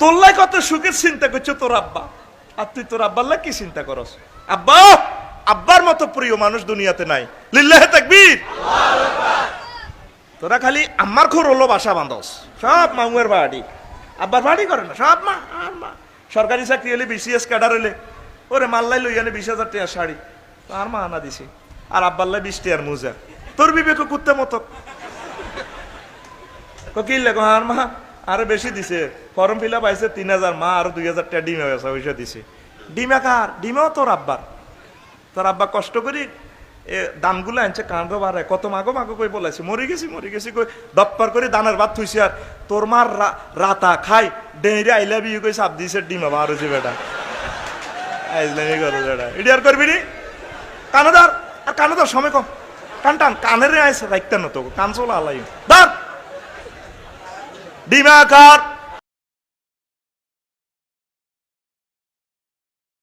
তোল্লাই কত সুখের চিন্তা করছো তোর আব্বা, আর তুই তোর আব্বাল্লা কি চিন্তা করস? আব্বা, আব্বার মতো প্রিয় মানুষ দুনিয়াতে নাই। লিল্লাহে তাকবীর। তোরা খালি আমার ঘর হলো বাসা বাঁধস, সব মামুয়ের বাড়ি, আব্বার বাড়ি করে না, সব মা আর মা। সরকারি চাকরি হলে বিসিএস ক্যাডার হলে ওরে মাল্লাই লই আনে 20,000 টাকার শাড়ি, আর মা আনা দিছে, আর আব্বাল্লাই 20 টাকার মোজা। তোর বিবেক কুত্তে মতো কি লেগো আর মা আরো বেশি দিছে, ফর্ম ফিল আপ আইছে 3,000, মা আরো 2,000 টাকা ডিমে পয়সা দিছে। ডিমা কার? ডিমেও তোর আব্বার। তোর আব্বা কষ্ট করি দানগুলো আনছে, কাঁদো বাড়ায়, কত মাগো মাগো কই বলেছে, মরে গেছি কই দপ্পার করে দানের ভাত থুইছে। আর তোর মার রাতা খাই ডেঁড়ে আইলা বিয়ে কই চাপ দিছে, ডিমা বার হয়েছে বেটা, আইজলামি করো বেটা, এটি আর করবি নি? কানে ধর, আর কানে ধর, সময় কম, কান টান, কানের আইসে রাখতেন না তো, কান চলা আলাই ধর। ডিমা কার